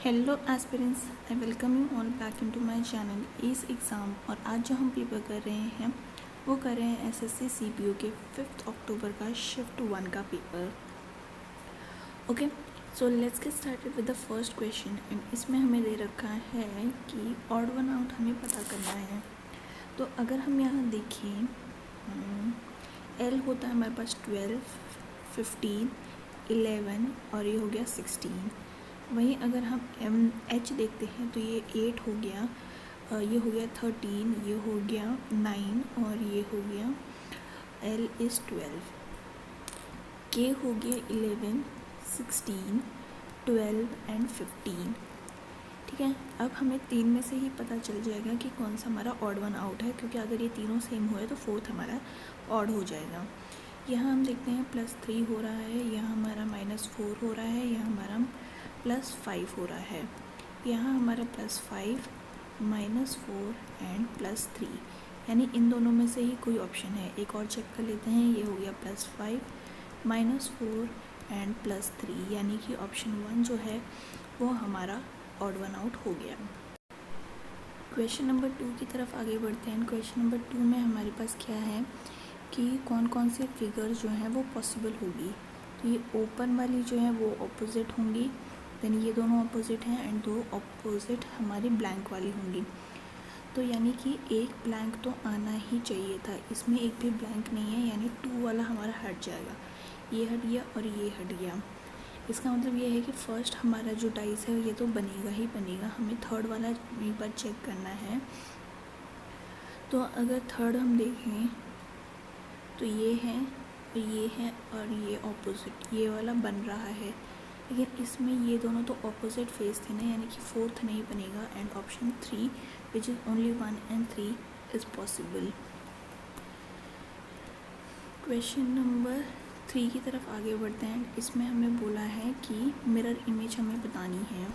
Hello aspirants, I welcome you all back into my channel S exam. और आज जो हम पेपर कर रहे हैं वो कर रहे हैं एसएससी सीपीओ के 5 अक्टूबर का शिफ्ट 1 का paper. Okay, so let's get started with the first question. And इसमें हमें दे रखा है कि ऑड वन आउट हमें पता करना है। तो अगर हम यहाँ देखें, एल होता है हमारे पास 12, 15, 11 और ये हो गया 16। वहीं अगर हम एच देखते हैं तो ये 8 हो गया, ये हो गया 13, ये हो गया 9 और ये हो गया एल इज़ 12। के हो गया 11, 16, 12 एंड 15। ठीक है, अब हमें तीन में से ही पता चल जाएगा कि कौन सा हमारा ऑड वन आउट है, क्योंकि अगर ये तीनों सेम हुए तो फोर्थ हमारा ऑड हो जाएगा। यहाँ हम देखते हैं +3 हो रहा है, यहाँ हमारा -4 हो रहा है, यहाँ हमारा +5 हो रहा है, यहाँ हमारा +5, -4 एंड +3, यानी इन दोनों में से ही कोई ऑप्शन है। एक और चेक कर लेते हैं, ये हो गया +5, -4 एंड +3, यानी कि ऑप्शन 1 जो है वो हमारा ऑड वन आउट हो गया। क्वेश्चन नंबर 2 की तरफ आगे बढ़ते हैं। क्वेश्चन नंबर 2 में हमारे पास क्या है कि कौन कौन से फिगर जो हैं वो पॉसिबल होगी। तो ये ओपन वाली जो है वो ऑपोजिट होंगी, देन ये दोनों ऑपोजिट हैं एंड दो ऑपोजिट हमारी ब्लैंक वाली होंगी। तो यानी कि एक ब्लैंक तो आना ही चाहिए था, इसमें एक भी ब्लैंक नहीं है, यानी 2 वाला हमारा हट जाएगा। ये हट गया और ये हट गया। इसका मतलब ये है कि फ़र्स्ट हमारा जो डाइस है ये तो बनेगा ही बनेगा। हमें थर्ड वाला एक बार चेक करना है। तो अगर थर्ड हम देखें तो ये है और ये ऑपोजिट, ये वाला बन रहा है, लेकिन इसमें ये दोनों तो ऑपोजिट फेस थे ना, यानी कि फोर्थ नहीं बनेगा। And option 3 which is only 1 and 3 is possible. Question number 3 की तरफ आगे बढ़ते हैं। इसमें हमें बोला है कि मिरर इमेज हमें बतानी है।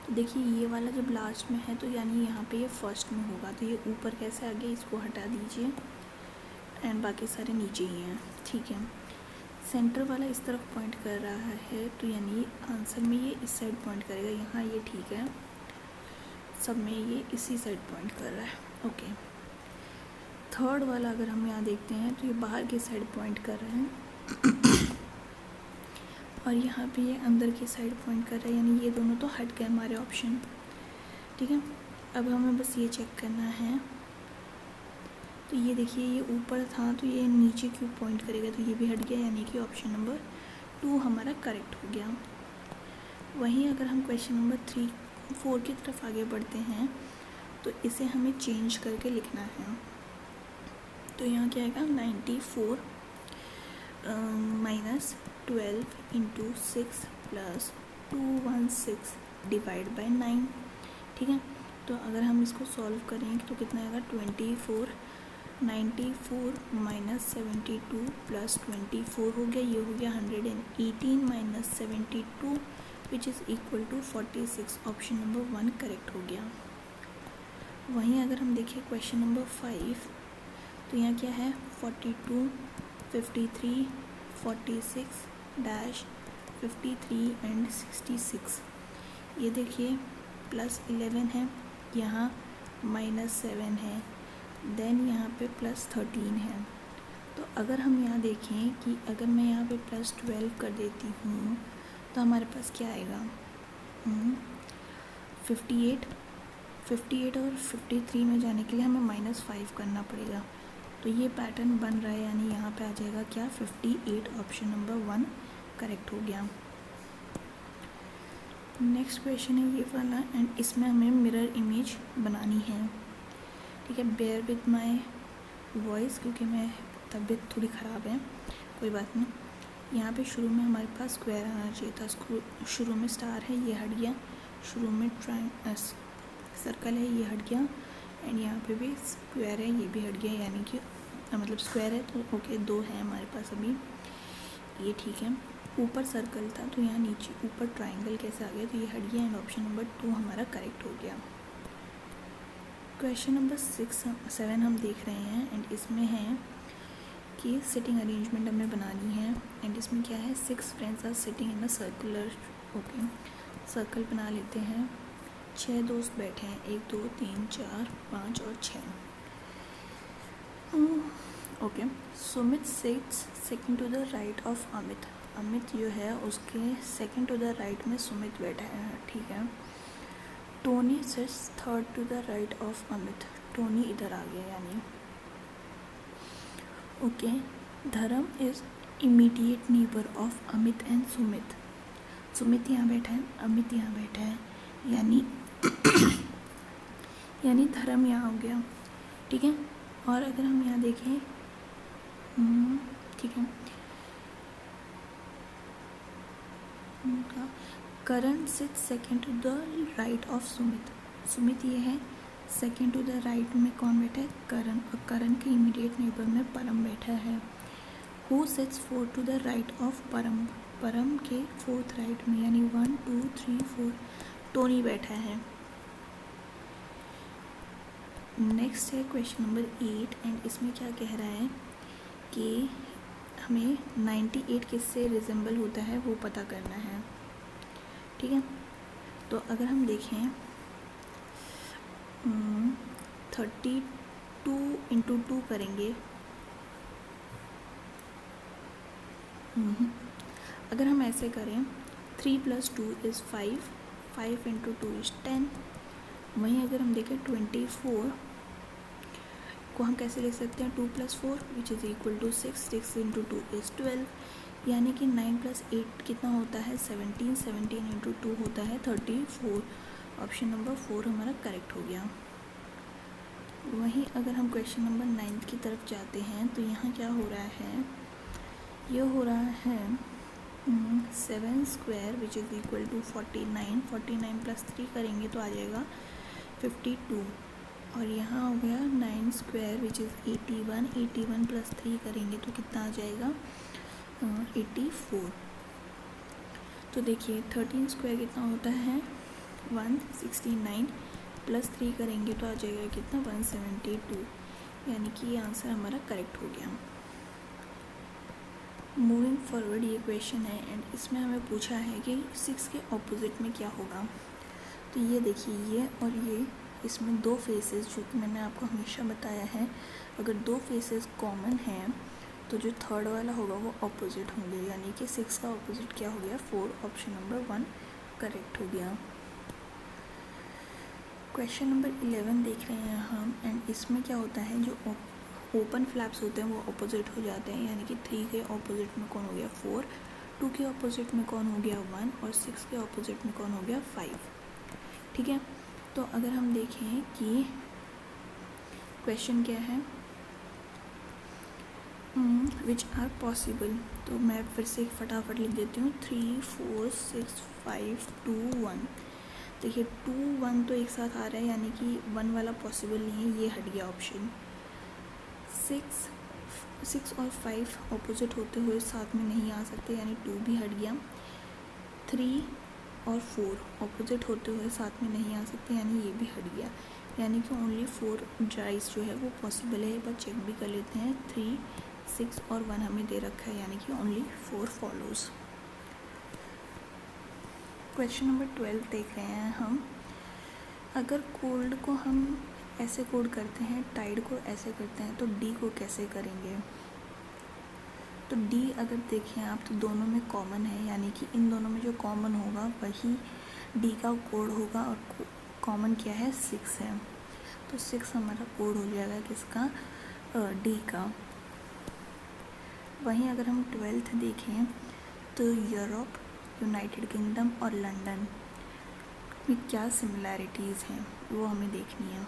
तो देखिए ये वाला जब लास्ट में है तो यानी यहाँ पे ये फर्स्ट में होगा, तो ये ऊपर कैसे आ गया, इसको हटा दीजिए एंड बाकी सारे नीचे ही हैं। ठीक है, सेंटर वाला इस तरफ पॉइंट कर रहा है, तो यानी आंसर में ये इस साइड पॉइंट करेगा। यहाँ ये ठीक है, सब में ये इसी साइड पॉइंट कर रहा है। ओके, थर्ड वाला अगर हम यहाँ देखते हैं तो ये बाहर की साइड पॉइंट कर रहे हैं और यहाँ पे ये अंदर की साइड पॉइंट कर रहा है, यानी ये दोनों तो हट गए हमारे ऑप्शन। ठीक है, अब हमें बस ये चेक करना है। तो ये देखिए ये ऊपर था तो ये नीचे क्यों पॉइंट करेगा, तो ये भी हट गया, यानी कि ऑप्शन नंबर 2 हमारा करेक्ट हो गया। वहीं अगर हम क्वेश्चन नंबर 4 की तरफ आगे बढ़ते हैं तो इसे हमें चेंज करके लिखना है। तो यहाँ क्या आएगा, 94 -12 × 6 + 216 डिवाइड बाय 9। ठीक है, तो अगर हम इसको सॉल्व करें तो कितना आएगा, 94 -72 + 24 हो गया, ये हो गया 118 - 72 which is equal to 46। Option number 1 correct हो गया। वहीं अगर हम देखें क्वेश्चन नंबर 5, तो यहाँ क्या है, 42, 53, 46 डैश 53 एंड 66। ये देखिए +11 है, यहाँ -7 है, देन यहाँ पे +13 है। तो अगर हम यहाँ देखें कि अगर मैं यहाँ पे +12 कर देती हूँ तो हमारे पास क्या आएगा, 58 और 53 में जाने के लिए हमें -5 करना पड़ेगा। तो ये पैटर्न बन रहा है, यानी यहाँ पे आ जाएगा क्या, 58। ऑप्शन नंबर 1 करेक्ट हो गया। नेक्स्ट क्वेश्चन है ये वाला, एंड इसमें हमें मिरर इमेज बनानी है। ठीक है, बेयर विद माय वॉइस, क्योंकि मैं तबीयत थोड़ी ख़राब है, कोई बात नहीं। यहाँ पे शुरू में हमारे पास स्क्वायर आना चाहिए था, शुरू में स्टार है, ये हट गया। शुरू में सर्कल है, ये हट गया। एंड यहाँ पे भी स्क्वायर है, ये भी हट गया, यानी कि मतलब स्क्वायर है तो ओके, 2 है हमारे पास अभी, ये ठीक है। ऊपर सर्कल था तो यहाँ नीचे ऊपर ट्राइंगल कैसे आ गया, तो ये हट गया एंड ऑप्शन नंबर 2 हमारा करेक्ट हो गया। क्वेश्चन नंबर 7 हम देख रहे हैं, एंड इसमें है कि सिटिंग अरेंजमेंट हमें बनानी है। एंड इसमें क्या है, 6 friends are sitting in a circular. Okay, circle बना लेते हैं। 6 दोस्त बैठे हैं, 1 2 3 4 5 और 6। Okay, Sumit sits second to the right of Amit. Amit जो है उसके सेकंड टू द राइट में सुमित बैठा है, ठीक है। Tony sits third to the right of Amit. Tony इधर आ गया यानी। Okay, Dharam is immediate neighbour of Amit and Sumit. Sumit यहाँ बैठा है, अमित यहाँ बैठा है, यानी धर्म यहाँ हो गया, ठीक है। और अगर हम यहाँ देखें, ठीक है, Karan sit second to the right of Sumit. Sumit ये है, सेकेंड टू द राइट में कौन बैठा है? करण। और करण के इमीडिएट नेबर में परम बैठा है। Who sits fourth to the right of Param? Param के फोर्थ राइट में यानी 1 2 3 4 टोनी बैठा है। नेक्स्ट है क्वेश्चन नंबर 8 एंड इसमें क्या कह रहा है कि हमें 98 किससे रिजेंबल होता है वो पता करना है, ठीक है। तो अगर हम देखें 32 इंटू 2 करेंगे, अगर हम ऐसे करें 3 + 2 = 5, 5 × 2 = 10। वहीं अगर हम देखें 24 को हम कैसे लिख सकते हैं? 2 + 4 विच इज़ इक्वल टू 6, 6 × 2 = 12, यानी कि 9 + 8 कितना होता है? 17, 17 × 2 होता है 34। ऑप्शन नंबर 4 हमारा करेक्ट हो गया। वहीं अगर हम क्वेश्चन नंबर 9 की तरफ जाते हैं तो यहाँ क्या हो रहा है? ये हो रहा है 7² विच इज़ इक्वल टू 49, 49 + 3 करेंगे तो आ जाएगा 52। और यहाँ हो गया 9² विच इज़ 81, 81 + 3 करेंगे तो कितना आ जाएगा? 84। तो देखिए 13² कितना होता है? 169 + 3 करेंगे तो आ जाएगा कितना? 172, यानी कि ये आंसर हमारा करेक्ट हो गया। मूविंग फॉरवर्ड ये क्वेश्चन है एंड इसमें हमें पूछा है कि 6 के ऑपोजिट में क्या होगा। तो ये देखिए, ये और ये, इसमें 2 फेसेस, जो कि मैंने आपको हमेशा बताया है, अगर 2 फेसेस कॉमन हैं तो जो थर्ड वाला होगा वो ऑपोजिट होंगे, यानी कि 6 का ऑपोजिट क्या हो गया? 4। ऑप्शन नंबर 1 करेक्ट हो गया। क्वेश्चन नंबर 11 देख रहे हैं हम एंड इसमें क्या होता है, जो ओपन फ्लैप्स होते हैं वो अपोजिट हो जाते हैं, यानी कि 3 के ऑपोजिट में कौन हो गया? 4, 2 के ऑपोजिट में कौन हो गया? 1 और 6 के ऑपोजिट में कौन हो गया? 5, ठीक है। तो अगर हम देखें कि क्वेश्चन क्या है, विच आर पॉसिबल, तो मैं फिर से फटाफट लिख देती हूँ। 3 4 6 5 2 1। देखिए 2 1 तो एक साथ आ रहा है, यानी कि 1 वाला पॉसिबल नहीं है, ये हट गया ऑप्शन। 6 और 5 ऑपोजिट होते हुए साथ में नहीं आ सकते, यानी 2 भी हट गया। 3 और 4 ऑपोजिट होते हुए साथ में नहीं आ सकते, यानी ये भी हट गया, यानी कि ओनली 4 ड्राइस जो है वो पॉसिबल है। एक बार चेक भी कर लेते हैं। 3 6 और 1 हमें दे रखा है, यानी कि ओनली 4 फॉलोज। क्वेश्चन नंबर 12 देख रहे हैं हम। अगर कोल्ड को हम ऐसे कोड करते हैं, टाइड को ऐसे करते हैं, तो डी को कैसे करेंगे? तो डी अगर देखें आप तो दोनों में कॉमन है, यानी कि इन दोनों में जो कॉमन होगा वही डी का कोड होगा, और कॉमन क्या है? 6 है, तो 6 हमारा कोड हो जाएगा किसका? डी का। वहीं अगर हम 12th देखें तो यूरोप, यूनाइटेड किंगडम और लंदन में क्या सिमिलैरिटीज़ हैं वो हमें देखनी है।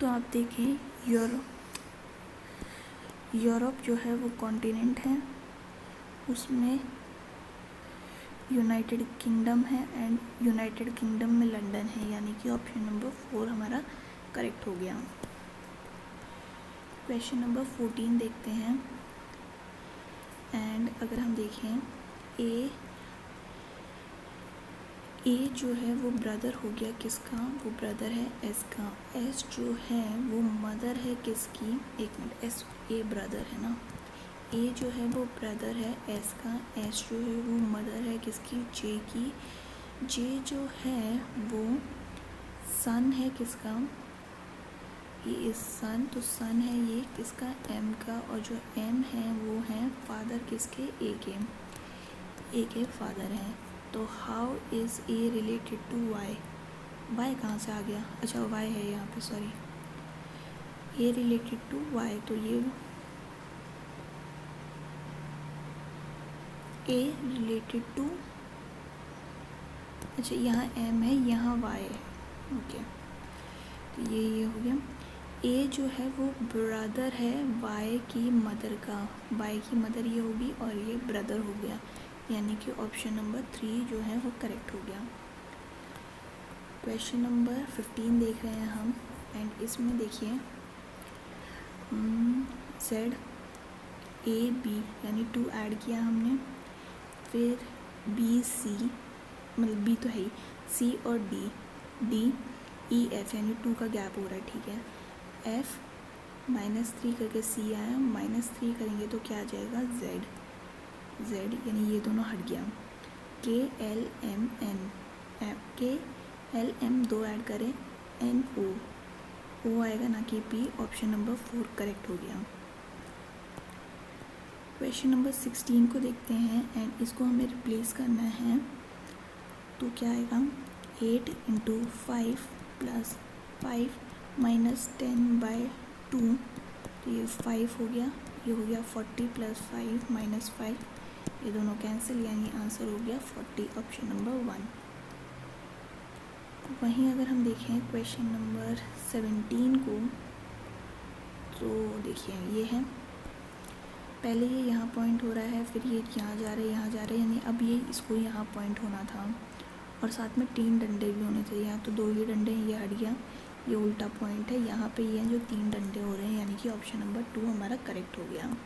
तो आप देखें यूरोप जो है वो कॉन्टिनेंट है, उसमें यूनाइटेड किंगडम है एंड यूनाइटेड किंगडम में लंदन है, यानी कि ऑप्शन नंबर 4 हमारा करेक्ट हो गया। क्वेश्चन नंबर 14 देखते हैं एंड अगर हम देखें ए जो है वो ब्रदर हो गया किसका? वो ब्रदर है एस का। एस जो है वो मदर है किसकी? एक मिनट, एस ए ब्रदर है ना, ए जो है वो ब्रदर है एस का, एस जो है वो मदर है किसकी, जे की, जे जो है वो सन है किसका, ये इस सन, तो सन है ये किसका, एम का, और जो एम है वो है फादर किसके, ए के फादर हैं। तो how is A related to Y, Y कहाँ से आ गया, अच्छा वाई है यहाँ पे, sorry, A related to Y, तो ये ए रिलेटेड टू, अच्छा यहाँ एम है यहाँ वाई है, ओके, तो ये हो गया। ए जो है वो ब्रदर है वाई की मदर का, वाई की मदर ये होगी और ये ब्रदर हो गया, यानी कि ऑप्शन नंबर 3 जो है वो करेक्ट हो गया। क्वेश्चन नंबर 15 देख रहे हैं हम, एंड इसमें देखिए जेड ए बी यानी 2 ऐड किया हमने, फिर बी सी, मतलब बी तो है ही, सी और डी, डी ई एफ यानी 2 का गैप हो रहा है, ठीक है, एफ -3 करके सी आया, -3 करेंगे तो क्या आ जाएगा, जेड, जेड यानी ये दोनों हट गया, के एल एम एन, के एल एम 2 ऐड करें, एन ओ आएगा ना कि पी, ऑप्शन नंबर 4 करेक्ट हो गया। क्वेश्चन नंबर 16 को देखते हैं, एंड इसको हमें रिप्लेस करना है, तो क्या आएगा, 8 × 5 + 5 - 10/2, तो ये 5 हो गया, ये हो गया 40 + 5 - 5, ये दोनों कैंसिल, यानी आंसर हो गया 40, ऑप्शन नंबर 1। वहीं अगर हम देखें क्वेश्चन नंबर 17 को, तो देखिए ये है, पहले ये यहाँ पॉइंट हो रहा है, फिर ये यहाँ जा रहा है, यहाँ जा रहा है, यानी अब ये इसको यहाँ पॉइंट होना था, और साथ में 3 डंडे भी होने चाहिए, यहाँ तो 2 ही डंडे हैं, ये हट गया, ये उल्टा पॉइंट है, यहाँ पे ये जो 3 डंडे हो रहे हैं, यानी कि ऑप्शन नंबर 2 हमारा करेक्ट हो गया।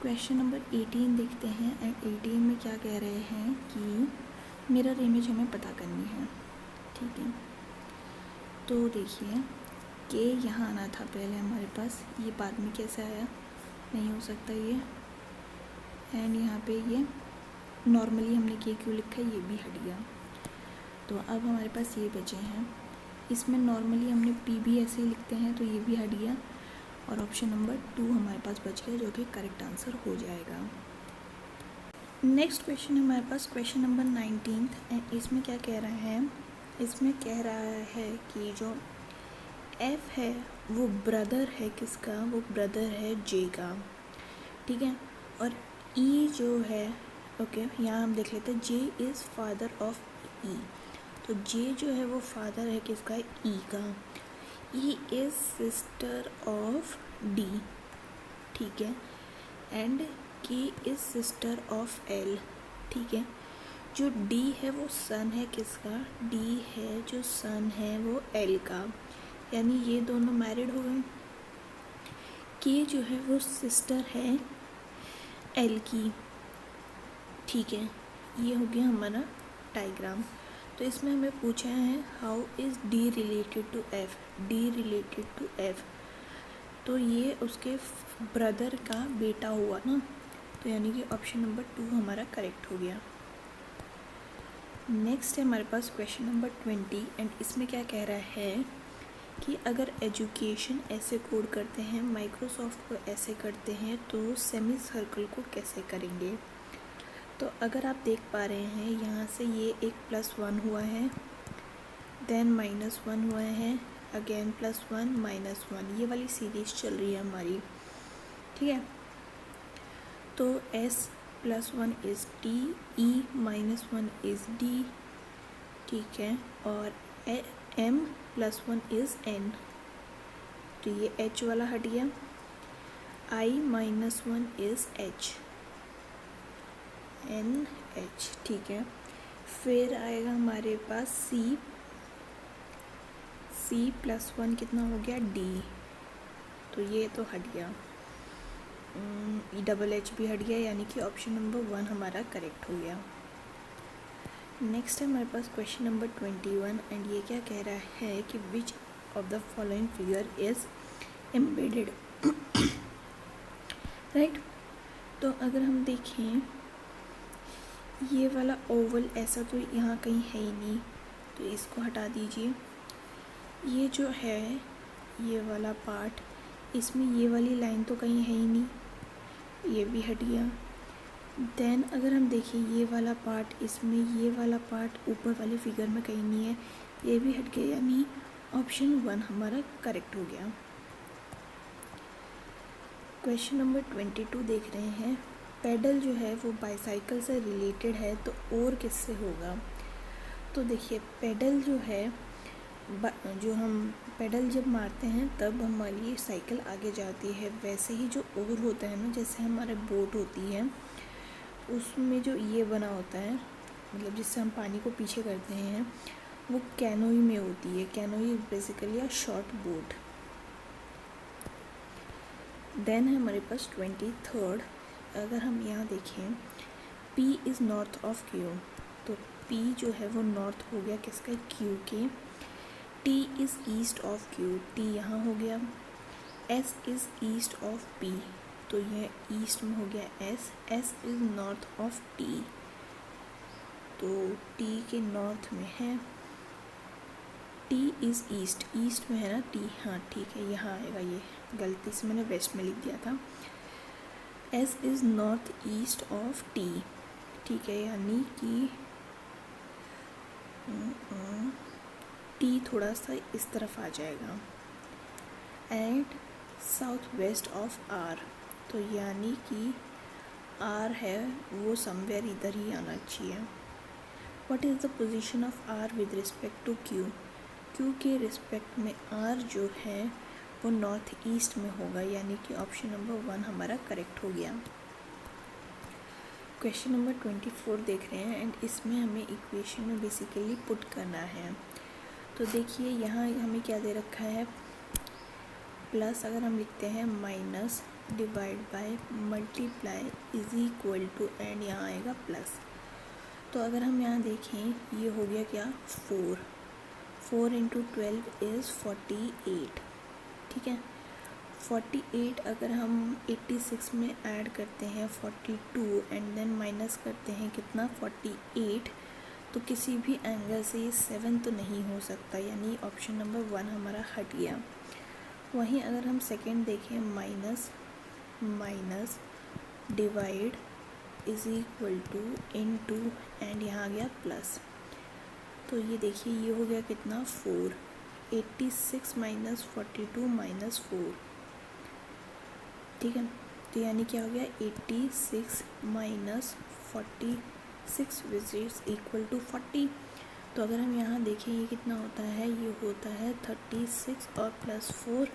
क्वेश्चन नंबर 18 देखते हैं, एंड 18 में क्या कह रहे हैं कि मिरर इमेज हमें पता करनी है, ठीक है, तो देखिए के यहाँ आना था पहले हमारे पास, ये बाद में कैसे आया, नहीं हो सकता ये, एंड यहाँ पे ये नॉर्मली हमने के क्यों लिखा है, ये भी हट गया, तो अब हमारे पास ये बचे हैं, इसमें नॉर्मली हमने पी भी ऐसे ही लिखते हैं, तो ये भी हट गया, और ऑप्शन नंबर 2 हमारे पास बच गया, जो कि करेक्ट आंसर हो जाएगा। नेक्स्ट क्वेश्चन है हमारे पास क्वेश्चन नंबर 19, एंड इसमें क्या कह रहा है, इसमें कह रहा है कि जो एफ है वो ब्रदर है किसका, वो ब्रदर है जे का, ठीक है, और ई जो है, ओके यहाँ हम देख लेते हैं, जे इज़ फादर ऑफ ई, तो जे जो है वो फादर है किसका, ई का, E is sister of D, ठीक है, एंड के इज़ सिस्टर ऑफ एल, ठीक है, जो डी है वो सन है किसका, डी है जो सन है वो एल का, यानी ये दोनों मैरिड हो गए, के जो है वो सिस्टर है एल की, ठीक है, ये हो गया हमारा डायग्राम। तो इसमें हमें पूछा है how is D related to F, D related to F, तो ये उसके ब्रदर का बेटा हुआ ना, तो यानी कि ऑप्शन नंबर 2 हमारा करेक्ट हो गया। नेक्स्ट है हमारे पास क्वेश्चन नंबर 20, एंड इसमें क्या कह रहा है कि अगर एजुकेशन ऐसे कोड करते हैं, माइक्रोसॉफ्ट को ऐसे करते हैं, तो सेमी सर्कल को कैसे करेंगे। तो अगर आप देख पा रहे हैं यहाँ से ये एक +1 हुआ है, देन -1 हुआ है, अगेन +1 -1, ये वाली सीरीज चल रही है हमारी, ठीक है, तो S+1 is T, E -1 is D, ठीक है, और M+1 इज़ N, तो ये H वाला हट गया, I -1 इज़ H, NH, ठीक है, फिर आएगा हमारे पास C+1 कितना हो गया D, तो ये तो हट गया, H भी हट गया, यानी कि ऑप्शन नंबर 1 हमारा करेक्ट हो गया। नेक्स्ट है हमारे पास क्वेश्चन नंबर 21, एंड ये क्या कह रहा है कि which of the following figure is embedded right. तो अगर हम देखें ये वाला ओवल ऐसा तो यहाँ कहीं है ही नहीं, तो इसको हटा दीजिए। ये जो है ये वाला पार्ट, इसमें ये वाली लाइन तो कहीं है ही नहीं, ये भी हट गया। देन अगर हम देखें ये वाला पार्ट, इसमें ये वाला पार्ट ऊपर वाले फिगर में कहीं नहीं है, ये भी हट गया, यानी ऑप्शन 1 हमारा करेक्ट हो गया। क्वेश्चन नंबर 22 देख रहे हैं। पेडल जो है वो बाईसाइकिल से रिलेटेड है, तो और किससे होगा? तो देखिए पेडल जो है, जो हम पेडल जब मारते हैं तब हमारी साइकिल आगे जाती है। वैसे ही जो ओर होता है ना, जैसे हमारे बोट होती है उसमें जो ये बना होता है, मतलब जिससे हम पानी को पीछे करते हैं, वो कैनोई में होती है। Canoe basically a short boat. Then है हमारे पास 23rd। अगर हम यहाँ देखें P is north of Q, तो P जो है वो नॉर्थ हो गया किसका? Q के। T is east of Q, T यहाँ हो गया। S is east of P, तो यह ईस्ट में हो गया S। S is north of T, तो T के नॉर्थ में है। T इज़ ईस्ट, ईस्ट में है ना T, हाँ ठीक है, यहाँ आएगा। ये गलती से मैंने वेस्ट में लिख दिया था। S is north east of T, ठीक है, यानी कि T थोड़ा सा इस तरफ आ जाएगा। And south west of R, तो यानी कि R है वो समवेयर इधर ही आना चाहिए। What is the position of R with respect to Q? Q के रिस्पेक्ट में R जो है वो नॉर्थ ईस्ट में होगा, यानी कि ऑप्शन नंबर 1 हमारा करेक्ट हो गया। क्वेश्चन नंबर 24 देख रहे हैं, एंड इसमें हमें इक्वेशन में बेसिकली पुट करना है। तो देखिए यहाँ हमें क्या दे रखा है, प्लस अगर हम लिखते हैं minus divide by multiply is equal to, and यहाँ आएगा प्लस। तो अगर हम यहाँ देखें ये हो गया क्या, 4 इंटू 12 इज़ 48, ठीक है। 48 अगर हम 86 में ऐड करते हैं 42 एंड देन माइनस करते हैं कितना, 48, तो किसी भी एंगल से ये 7 तो नहीं हो सकता, यानी ऑप्शन नंबर 1 हमारा हट गया। वहीं अगर हम सेकंड देखें, minus divide is equal to into, and यहाँ आ गया प्लस। तो ये देखिए ये हो गया कितना, 4। 86 माइनस 42 माइनस 4, ठीक है। तो यानी क्या हो गया, 86 minus 46 which is equal to 40। तो अगर हम यहाँ देखें ये कितना होता है, ये होता है 36 और plus 4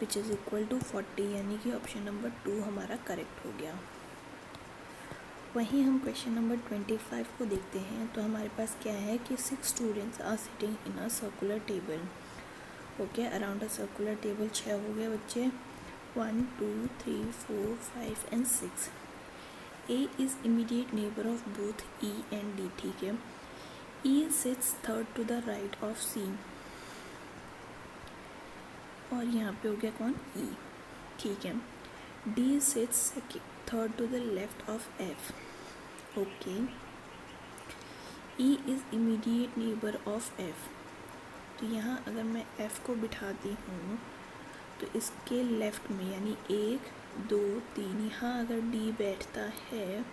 which is equal to 40, यानी कि ऑप्शन नंबर 2 हमारा करेक्ट हो गया। वहीं हम क्वेश्चन नंबर 25 को देखते हैं। तो हमारे पास क्या है कि 6 students are sitting in a circular table, okay, around a circular table. 6 हो गए बच्चे, 1 2 3 4 5 and 6। A is immediate neighbour of both E and D, ठीक है। E sits third to the right of C, और यहाँ पे हो गया कौन, E, ठीक है। D sits third to the left of F, okay. E is immediate neighbour of F, तो यहाँ अगर मैं F को बिठाती हूँ तो इसके लेफ़्ट में, यानी 1 2 3, यहाँ अगर D बैठता है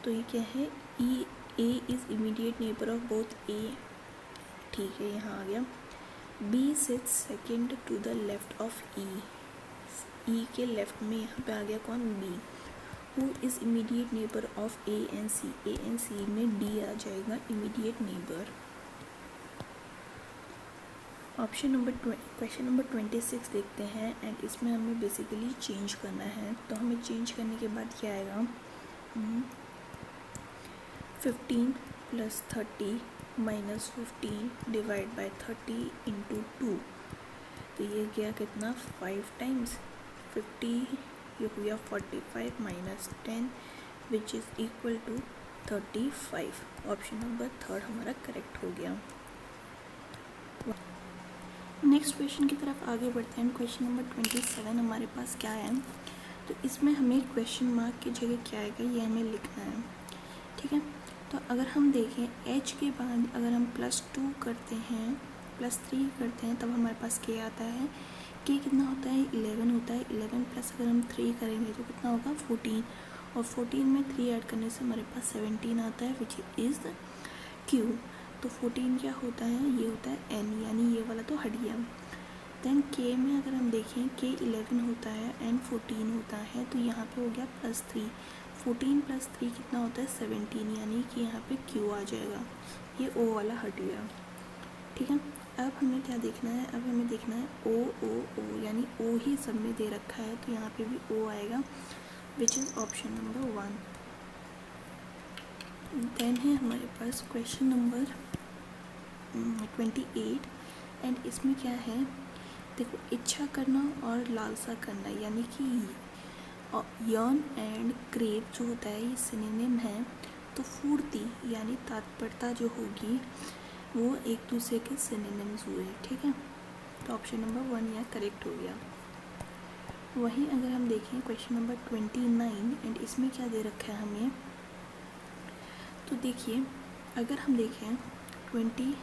तो ये क्या है, A is immediate neighbour of both A, ठीक है, यहाँ आ गया। B sits second to the left of E के लेफ्ट में यहाँ पे आ गया कौन, B। Who is immediate neighbour of A and C में D आ जाएगा इमीडिएट नेबर। क्वेश्चन नंबर 26 देखते हैं, एंड इसमें हमें बेसिकली चेंज करना है। तो हमें चेंज करने के बाद क्या आएगा, 15 plus 30 minus 15 divide by 30 into 2, तो ये गया कितना, 5 टाइम्स 50, ये हो गया 45 minus 10 which is equal to 35। Option number 3 हमारा करेक्ट हो गया। नेक्स्ट क्वेश्चन की तरफ आगे बढ़ते हैं। क्वेश्चन नंबर 27 हमारे पास क्या है, तो इसमें हमें क्वेश्चन मार्क की जगह क्या आएगा ये हमें लिखना है, ठीक है। तो अगर हम देखें h के बाद अगर हम +2 करते हैं, +3 करते हैं, तब हमारे पास k आता है। k कितना होता है, 11 होता है। 11 प्लस अगर हम 3 करेंगे तो कितना होगा, 14, और 14 में 3 ऐड करने से हमारे पास 17 आता है, विच इज़ q। तो 14 क्या होता है, ये होता है n, यानी ये वाला तो हट गया। देन k में अगर हम देखें, k 11 होता है, n 14 होता है, तो यहाँ पे हो गया +3। 14 + 3 कितना होता है, 17, यानी कि यहाँ पे q आ जाएगा, ये o वाला हट गया, ठीक है। अब हमें क्या देखना है, अब हमें देखना है o o o, यानी o ही सब में दे रखा है, तो यहाँ पे भी o आएगा, which is option number 1। Then है हमारे पास क्वेश्चन नंबर 28, एंड इसमें क्या है, देखो, इच्छा करना और लालसा करना, यानी कि यर्न एंड क्रेव जो होता है ये सिनोनिम है। तो फूर्ति यानी तत्परता जो होगी वो एक दूसरे के सिनोनिम्स हुए, ठीक है। तो ऑप्शन नंबर 1 यहाँ करेक्ट हो गया। वहीं अगर हम देखें क्वेश्चन नंबर 29, एंड इसमें क्या दे रखा है हमें, तो देखिए अगर हम देखें 23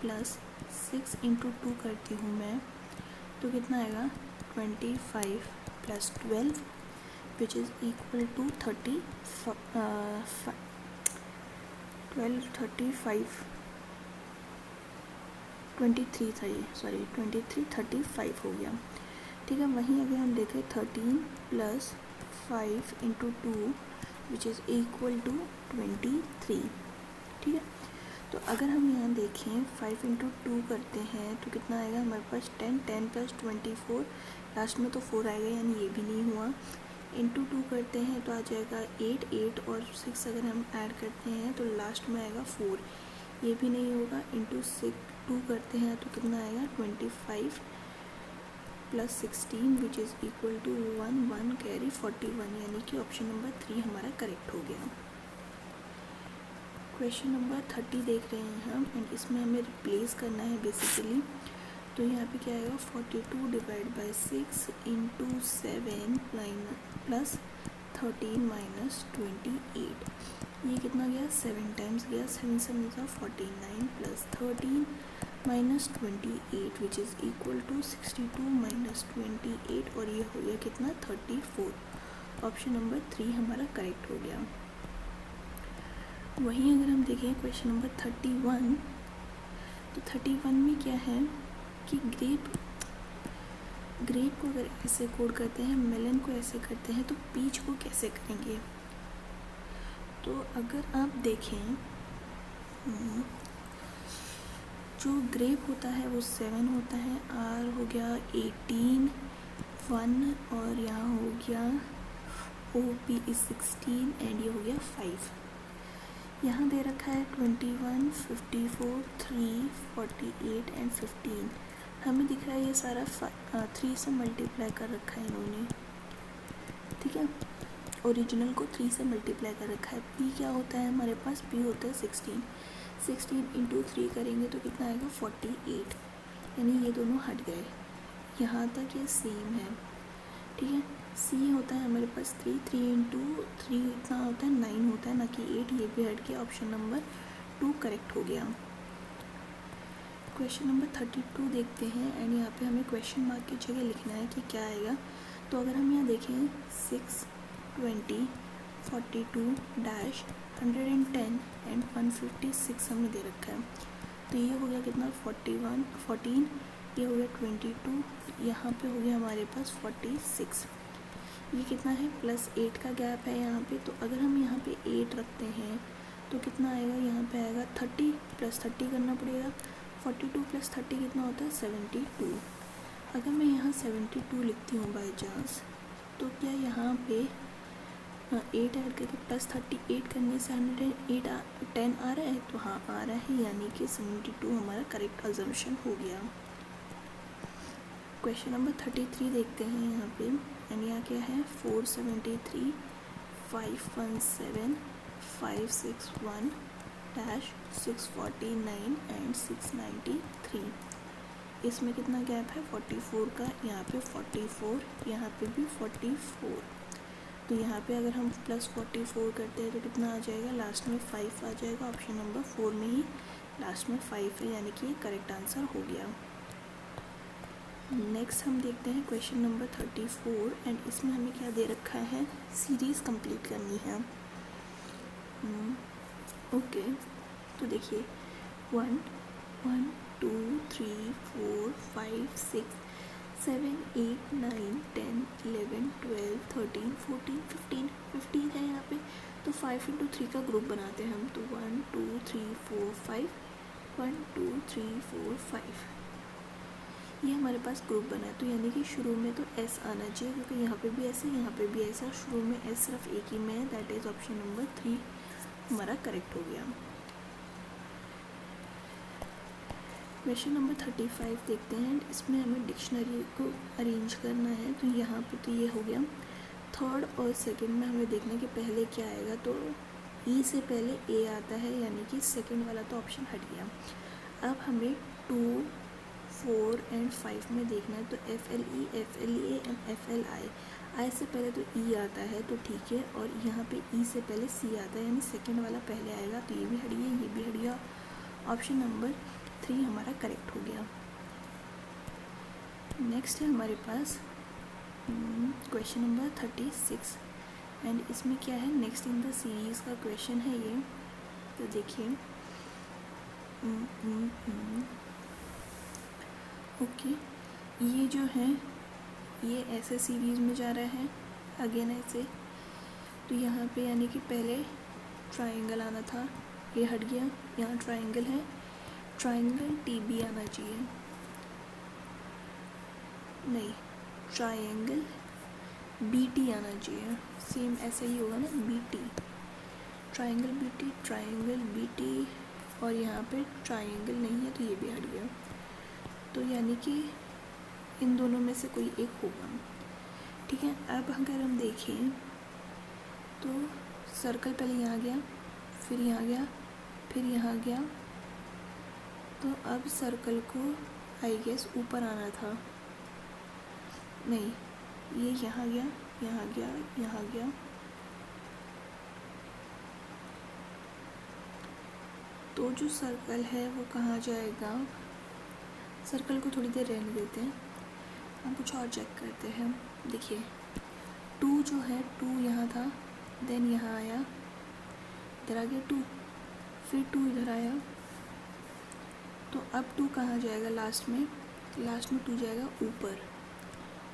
+ 6 × 2 करती हूँ मैं, तो कितना आएगा, 25 + 12, विच इज़ इक्वल टू 23 हो गया, ठीक है। वहीं अगर हम देखें 13 + 5 × 2, विच इज़ इक्वल टू 23, ठीक है। तो अगर हम यहाँ देखें 5 × 2 करते हैं तो कितना आएगा हमारे पास, 10 + 24, लास्ट में तो 4 आएगा, यानी ये भी नहीं हुआ। × 2 करते हैं तो आ जाएगा 8 और 6 अगर हम ऐड करते हैं तो लास्ट में आएगा 4, ये भी नहीं होगा। × 2 करते हैं तो कितना आएगा, 25 + 16, which is equal to 1 carry 41, यानी कि ऑप्शन नंबर 3 हमारा करेक्ट हो गया। क्वेश्चन नंबर 30 देख रहे हैं हम, एंड इसमें हमें रिप्लेस करना है बेसिकली। तो यहाँ पे क्या आएगा, 42 / 6 × 7 + 13 - 28, ये कितना गया, 7 टाइम्स गया, 7 से 49 + 13 - 28, विच इज़ इक्वल टू 62 - 28, और ये हो गया कितना, 34। ऑप्शन नंबर 3 हमारा करेक्ट हो गया। वहीं अगर हम देखें क्वेश्चन नंबर 31, तो 31 में क्या है कि ग्रेप को अगर ऐसे कोड करते हैं, मेलन को ऐसे करते हैं, तो पीच को कैसे करेंगे। तो अगर आप देखें, जो ग्रेप होता है वो 7 होता है, आर हो गया 18, 1, और यहाँ हो गया OP is 16, एंड ये हो गया 5। यहाँ दे रखा है 21, 54, 3, 48 एंड 15। हमें दिख रहा है ये सारा 3 से मल्टीप्लाई कर रखा है इन्होंने, ठीक है। ओरिजिनल को 3 से मल्टीप्लाई कर रखा है। P क्या होता है हमारे पास, P होता है 16 × 3 करेंगे तो कितना आएगा, 48, यानी ये दोनों हट गए। यहाँ तक ये सेम है, ठीक है। C होता है हमारे पास 3 × 3 इतना होता है 9 होता है, ना कि 8, ये भी हट गया। ऑप्शन नंबर 2 करेक्ट हो गया। क्वेश्चन नंबर 32 देखते हैं, एंड यहाँ पे हमें क्वेश्चन मार्क की जगह लिखना है कि क्या आएगा। तो अगर हम यहाँ देखें 6, 20, 42 डैश 110 एंड 156 हमें दे रखा है, तो ये हो गया कितना, 14, ये हो गया 22, यहाँ पे हो गया हमारे पास 46, ये कितना है, +8 का गैप है यहाँ पे। तो अगर हम यहाँ पे 8 रखते हैं तो कितना आएगा, यहाँ पे आएगा 30 + 30 करना पड़ेगा। 42 + 30 कितना होता है, 72। अगर मैं यहाँ 72 लिखती हूँ बाई चांस, तो क्या यहाँ पे 8 ऐड करके +38 करने से 110 आ रहा है, तो हाँ आ रहा है, यानी कि 72 हमारा करेक्ट अजम्पशन हो गया। क्वेश्चन नंबर 33 देखते हैं यहाँ पे, एंड यहाँ क्या है, 473, 517, 561 डैश 649 एंड 693। इसमें कितना गैप है 44 का, यहाँ पे 44, यहाँ पे भी 44। तो यहाँ पे अगर हम प्लस 44 करते हैं तो कितना आ जाएगा, लास्ट में 5 आ जाएगा। ऑप्शन नंबर 4 में ही लास्ट में 5 है, यानी कि ये करेक्ट आंसर हो गया। नेक्स्ट हम देखते हैं क्वेश्चन नंबर 34 एंड इसमें हमें क्या दे रखा है, सीरीज़ कंप्लीट करनी है। ओके, तो देखिए 1 1 2 3 4 5 6 7 8 9 10 11 12 13 14 15 है यहाँ पे। तो 5 इंटू 3 का ग्रुप बनाते हैं हम। तो 1 2 3 4 5 1 2 3 4 5 ये हमारे पास ग्रुप बना है। तो यानी कि शुरू में तो एस आना चाहिए, क्योंकि यहाँ पे भी ऐसे यहाँ पे भी ऐसा, शुरू में एस सिर्फ एक ही में है, दैट इज़ ऑप्शन नंबर 3 हमारा करेक्ट हो गया। क्वेश्चन नंबर 35 देखते हैं। इसमें हमें डिक्शनरी को अरेंज करना है। तो यहाँ पे तो ये हो गया। थर्ड और सेकंड में हमें देखना है कि पहले क्या आएगा। तो ई से पहले ए आता है, यानी कि सेकंड वाला तो ऑप्शन हट गया। अब हमें 2 4 एंड 5 में देखना है। तो FLE FLA एंड FLI, आई से पहले तो ई आता है तो ठीक है, और यहाँ पे ई से पहले सी आता है, यानी सेकंड वाला पहले आएगा। तो ये भी हट गया, ये भी हट गया। ऑप्शन नंबर 3 हमारा करेक्ट हो गया। नेक्स्ट है हमारे पास क्वेश्चन नंबर 36 एंड इसमें क्या है, नेक्स्ट इन द सीरीज़ का क्वेश्चन है ये। तो देखिए ओके, ये जो है ये ऐसे सीरीज़ में जा रहा है, अगेन ऐसे। तो यहाँ पे यानी कि पहले ट्राइंगल आना था, ये हट गया। यहाँ ट्राइंगल है, ट्राइंगल TB आना चाहिए, नहीं ट्राइंगल BT आना चाहिए। सेम ऐसा ही होगा ना, BT, triangle BT, triangle BT, और यहाँ पे ट्राइंगल नहीं है तो ये भी हट गया। तो यानी कि इन दोनों में से कोई एक होगा, ठीक है। अब अगर हम देखें तो सर्कल पहले यहाँ गया, फिर यहाँ गया, फिर यहाँ गया। तो अब सर्कल को आई गेस ऊपर आना था, नहीं ये यहाँ गया, यहाँ गया, यहाँ गया। तो जो सर्कल है वो कहाँ जाएगा, सर्कल को थोड़ी देर रहने देते हैं, हम कुछ और चेक करते हैं। देखिए 2 जो है 2 यहाँ था, देन यहाँ आया, इधर आ गया 2, फिर 2 इधर आया। तो अब 2 कहाँ जाएगा, लास्ट में 2 जाएगा ऊपर।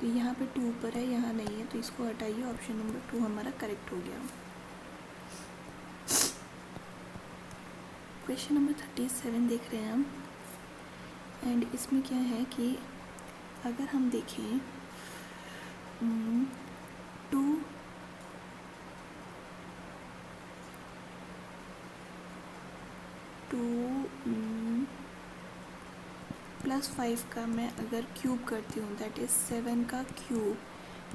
तो यहाँ पे 2 ऊपर है, यहाँ नहीं है, तो इसको हटाइए। ऑप्शन नंबर 2 हमारा करेक्ट हो गया। क्वेश्चन नंबर 37 देख रहे हैं हम एंड इसमें क्या है कि अगर हम देखें 2 प्लस 5 का मैं अगर क्यूब करती हूँ, दैट इज़ 7 का cube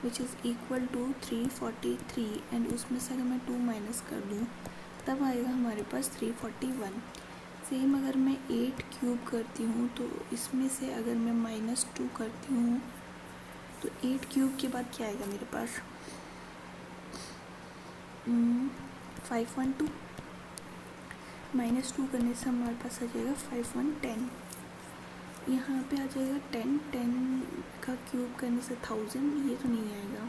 which is equal to 343 and उसमें से अगर मैं 2 माइनस कर दूँ तब आएगा हमारे पास 341। सेम अगर मैं 8 क्यूब करती हूँ तो इसमें से अगर मैं -2 करती हूँ तो 8 क्यूब के बाद क्या आएगा मेरे पास, 512 -2 करने से हमारे पास आ जाएगा 5110। यहाँ पे आ जाएगा 10 का क्यूब करने से 1000, ये तो नहीं आएगा।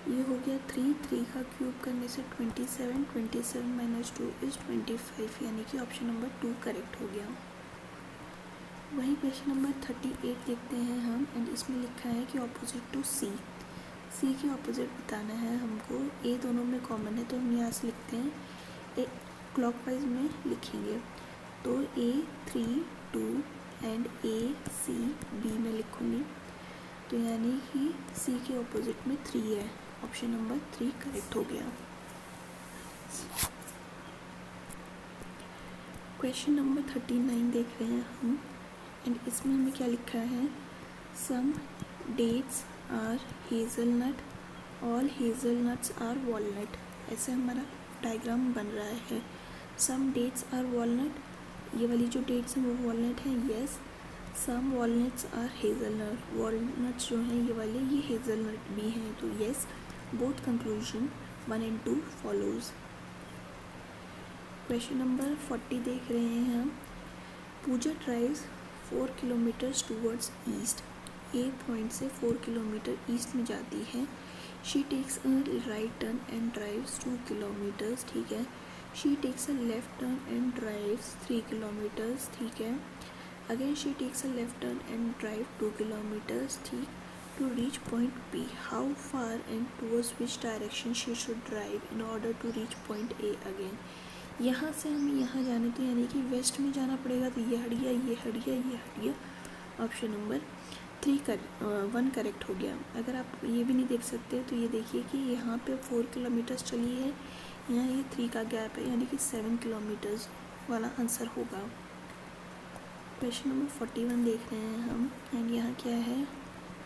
ये हो गया 3 का क्यूब करने से 27 -2 इज़ 25, यानी कि ऑप्शन नंबर 2 करेक्ट हो गया। वही क्वेश्चन नंबर 38 देखते हैं हम एंड इसमें लिखा है कि ऑपोजिट टू सी के ऑपोजिट बताना है हमको। ए दोनों में कॉमन है तो हम यहाँ से लिखते हैं, ए क्लॉकवाइज में लिखेंगे। तो A3 2 एंड ACB में लिखूँगी, तो यानी कि सी के ऑपोजिट में 3 है। ऑप्शन नंबर 3 करेक्ट हो गया। क्वेश्चन नंबर 39 देख रहे हैं हम एंड इसमें हमें क्या लिखा है, some dates are hazelnut, all hazelnuts are walnut. ऐसे हमारा डायग्राम बन रहा है। सम डेट्स आर वॉलनट, ये वाली जो डेट्स हैं वो वॉलनट हैं, yes. Some walnuts are hazelnut, walnuts जो हैं ये वाले ये हेज़लनट भी हैं, तो yes. Both conclusion 1 and 2 follows। Question number 40 देख रहे हैं हम। Puja drives 4 kilometres towards east, A point से 4 किलोमीटर ईस्ट में जाती है। She takes a right turn and drives 2 kilometres, ठीक है। She takes a left turn and drives 3 kilometres, ठीक है। Again she takes a left turn and drive 2 kilometres, ठीक। To reach point P, how far and towards which direction she should drive in order to reach point A again. यहाँ से हमें यहाँ जाने तो यानी कि वेस्ट में जाना पड़ेगा, तो ये हट गया, ये हट गया, ये हट गया। ऑप्शन नंबर 1 करेक्ट हो गया। अगर आप ये भी नहीं देख सकते तो ये देखिए कि यहाँ पे 4 किलोमीटर्स चली है, यहाँ ये 3 का गैप है, यानी कि 7 किलोमीटर्स वाला आंसर होगा। क्वेश्चन नंबर 41 देख रहे हैं हम, एंड यहाँ क्या है,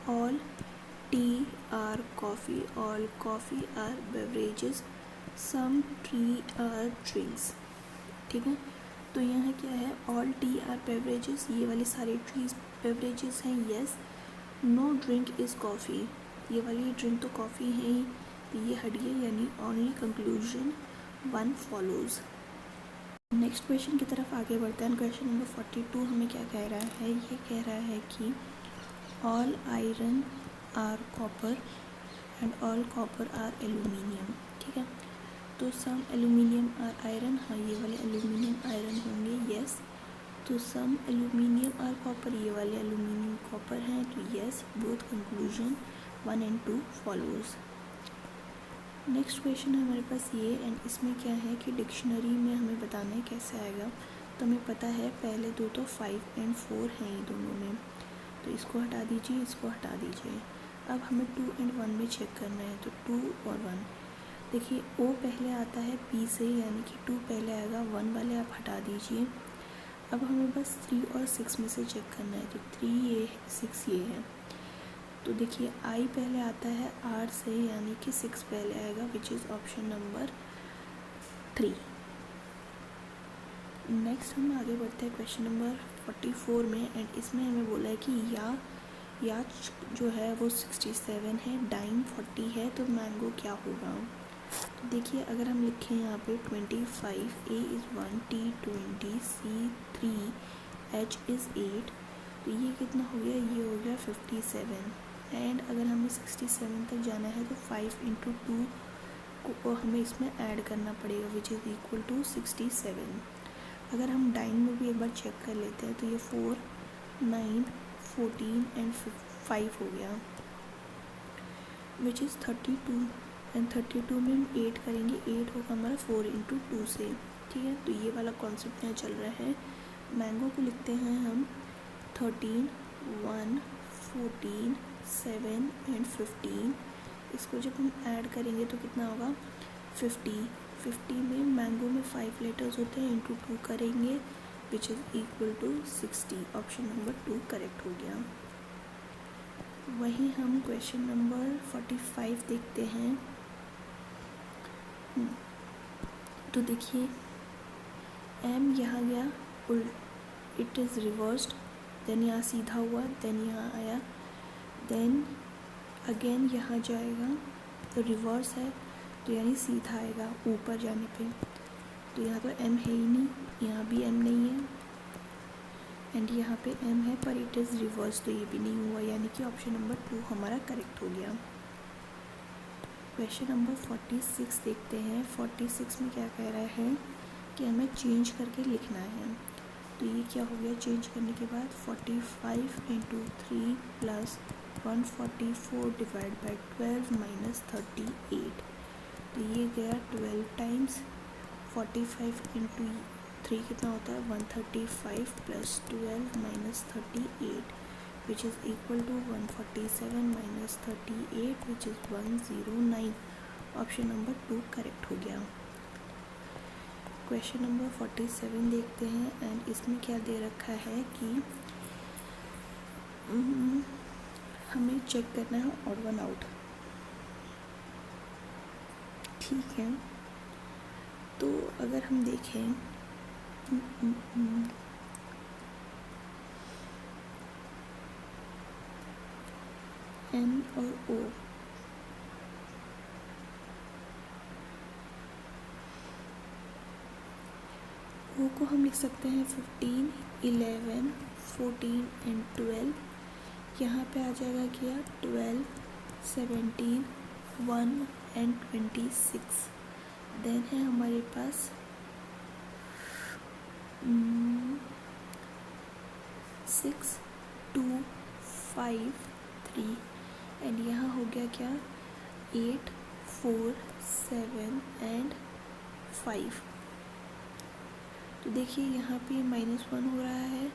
all tea are coffee, all coffee are beverages, some tea are drinks, ठीक है। तो यहाँ क्या है, ऑल टी आर बेवरेजेस, ये वाली सारी टीज बेवरेजेस हैं, yes. No drink is coffee, ये वाली ड्रिंक तो कॉफ़ी है ही, तो ये हट गया, यानी only conclusion 1 follows. Next question की तरफ आगे बढ़ते हैं। क्वेश्चन नंबर 42 हमें क्या कह रहा है, ये कह रहा है कि all iron are copper and all copper are aluminium, ठीक है। तो सम एल्यूमिनियम आर आयरन, हाँ ये वाले एल्यूमिनियम आयरन होंगे, येस। तो सम एल्यूमिनियम आर कॉपर, ये वाले एल्यूमिनियम कॉपर हैं, तो yes. Both conclusion 1 and 2 follows. Next question है हमारे पास ये, एंड इसमें क्या है कि डिक्शनरी में हमें बताना है कैसे आएगा। तो हमें पता है पहले दो तो 5 and 4 हैं ये दोनों में, तो इसको हटा दीजिए, इसको हटा दीजिए। अब हमें 2 and 1 में चेक करना है, तो 2 और 1, देखिए ओ पहले आता है पी से, यानी कि 2 पहले आएगा, 1 वाले आप हटा दीजिए। अब हमें बस 3 और 6 में से चेक करना है, तो 3 ये 6 ये है। तो देखिए आई पहले आता है आर से, यानी कि 6 पहले आएगा, which is option number 3। Next हम आगे बढ़ते हैं क्वेश्चन नंबर 44 में, एंड इसमें हमें बोला है कि या जो है वो 67 है, डाइम 40 है, तो मैंगो क्या होगा। तो देखिए अगर हम लिखें यहाँ पे 25, A is 1, T 20, C 3, H is 8, तो ये कितना हो गया, ये हो गया 57। एंड अगर हमें 67 तक जाना है तो 5 into 2 को हमें इसमें ऐड करना पड़ेगा, विच इज़ इक्वल टू 67। अगर हम डाइन में भी एक बार चेक कर लेते हैं तो ये 4, 9, 14 एंड 5 हो गया, विच इज़ 32। एंड 32 में हम 8 करेंगे, 8 होगा हमारा 4 into 2 से, ठीक है। तो ये वाला कॉन्सेप्ट यहाँ चल रहा है। मैंगो को लिखते हैं हम 13, 1, 14, 7 एंड 15। इसको जब हम ऐड करेंगे तो कितना होगा 50। 50 में मैंगो में 5 लेटर्स होते हैं, इंटू 2 करेंगे, which is equal to 60। Option number 2 correct हो गया। वहीं हम क्वेश्चन नंबर 45 देखते हैं। तो देखिए एम यहाँ गया उल्ट, इट इज़ रिवर्स्ड, देन यहाँ सीधा हुआ, देन यहाँ आया, देन अगेन यहाँ जाएगा, तो रिवर्स है, तो यानी सीधा आएगा ऊपर जाने पे। तो यहाँ तो एम है ही नहीं, यहाँ भी एम नहीं है, एंड यहाँ पे एम है पर इट इज़ रिवर्स, तो ये भी नहीं हुआ, यानी कि ऑप्शन नंबर 2 हमारा करेक्ट हो गया। क्वेश्चन नंबर 46 देखते हैं। 46 में क्या कह रहा है कि हमें चेंज करके लिखना है। तो ये क्या हो गया, चेंज करने के बाद 45 into 3 plus 144 divide by 12 minus 38। तो ये गया 12 टाइम्स 45 into 3 कितना होता है 135 plus 12 minus 38, which is equal to 147 minus 38, which is 109। Option number 2 correct हो गया। क्वेश्चन नंबर 47 देखते हैं, एंड इसमें क्या दे रखा है कि हमें चेक करना है ऑड वन आउट, ठीक है। तो अगर हम देखें N और O, O को हम लिख सकते हैं 15, 11, 14 एंड 12। यहाँ पे आ जाएगा क्या 12, 17, 1 एंड 26। देन है हमारे पास 6, 2, 5, 3 एंड यहाँ हो गया क्या 8, 4, 7 एंड 5। तो देखिए यहाँ पे -1 हो रहा है,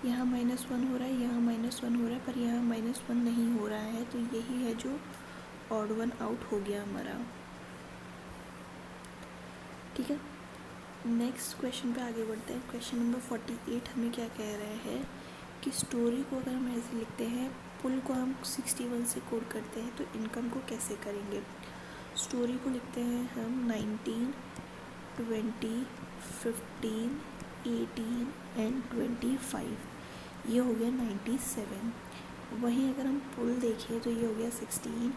यहाँ -1 हो रहा है, यहाँ -1 हो रहा है, पर यहाँ -1 नहीं हो रहा है। तो यही है जो ऑड वन आउट हो गया हमारा। ठीक है, नेक्स्ट क्वेश्चन पे आगे बढ़ते हैं। क्वेश्चन नंबर 48 हमें क्या कह रहे हैं कि स्टोरी को अगर हम ऐसे लिखते हैं, पुल को हम 61 से कोड करते हैं, तो इनकम को कैसे करेंगे। स्टोरी को लिखते हैं हम 19, 20, 15, 18 एंड 25। ये हो गया 97। वहीं अगर हम पुल देखें तो ये हो गया 16,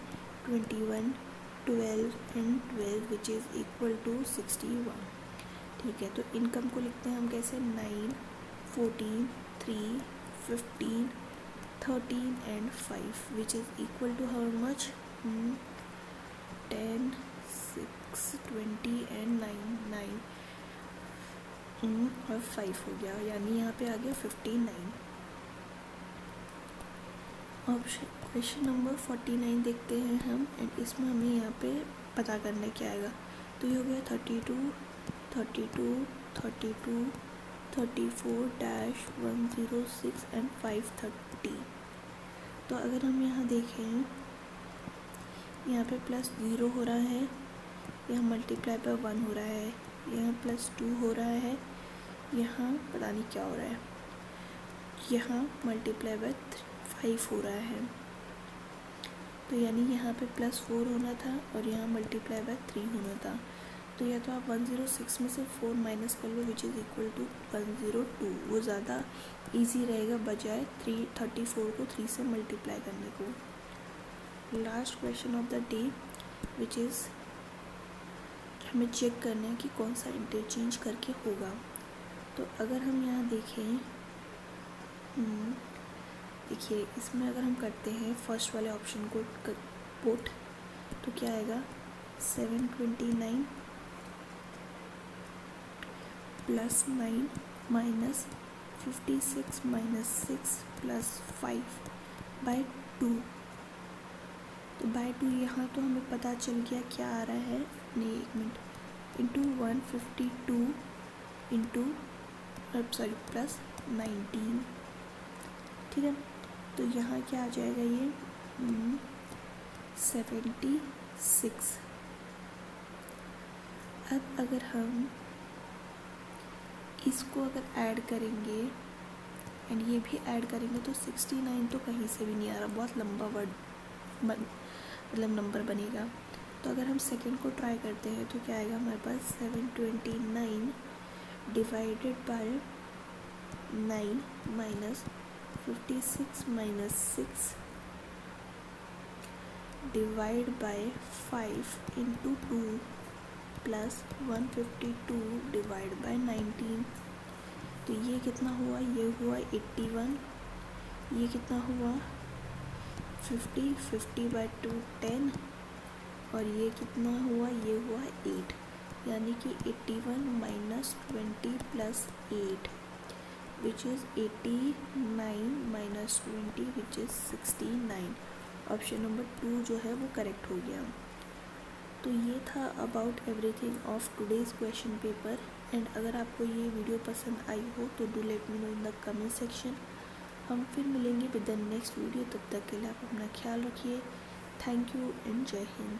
21, 12 and 12 which is equal to 61। ठीक है, तो इनकम को लिखते हैं हम कैसे 9, 14, 3, 15, 13 and 5 which is equal to how much 10, 6, 20 and 9 और 5 हो गया, यानी यहाँ पे आ गया 59। ऑप्शन क्वेश्चन नंबर 49 देखते हैं हम, एंड इसमें हमें यहाँ पे पता करना क्या आएगा। तो ये हो गया 32, 32, 32, 34 -106 एंड 530। तो अगर हम यहाँ देखें, यहाँ पे +0 हो रहा है, यहाँ मल्टीप्लाई बाय 1 हो रहा है, यहाँ +2 हो रहा है, यहाँ पता नहीं क्या हो रहा है, यहाँ मल्टीप्लाई बाय 5 हो रहा है। तो यानी यहाँ पे +4 होना था और यहाँ मल्टीप्लाई बाय 3 होना था। तो या तो आप 106 में से 4 माइनस कर लो विच इज़ इक्वल टू 102। वो ज़्यादा इजी रहेगा बजाय 34 को 3 से मल्टीप्लाई करने को। Last question of the day which is हमें चेक करना है कि कौन सा इंटरचेंज करके होगा। तो अगर हम यहाँ देखें, देखिए इसमें अगर हम करते हैं फर्स्ट वाले ऑप्शन को पुट, तो क्या आएगा 729 + 9 माइनस 56 - 6 + 5/2। तो बाय 2 यहाँ तो हमें पता चल गया क्या आ रहा है, नहीं 1 मिनट, इंटू 152 इंटू +19। ठीक है, तो यहाँ क्या आ जाएगा ये 76। अब अगर हम इसको अगर ऐड करेंगे एंड ये भी ऐड करेंगे तो 69 तो कहीं से भी नहीं आ रहा, बहुत लंबा वर्ड मतलब नंबर बनेगा। तो अगर हम सेकेंड को ट्राई करते हैं तो क्या आएगा हमारे पास 729 divided by 9 minus 56 - 6 divide by 5 into 2 plus 152 divide by 19। तो ये कितना हुआ, ये हुआ 81, ये कितना हुआ 50, 50/2 10, और ये कितना हुआ, ये हुआ 8, यानी कि 81 minus 20 plus 8 which is 89 minus 20 which is 69। Option number 2 जो है वो करेक्ट हो गया। तो ये था about everything of today's question paper. And अगर आपको ये वीडियो पसंद आई हो तो do let me know in the comment section. हम फिर मिलेंगे विद द नेक्स्ट वीडियो, तब तक के लिए आप अपना ख्याल रखिए। थैंक यू एंड जय हिंद।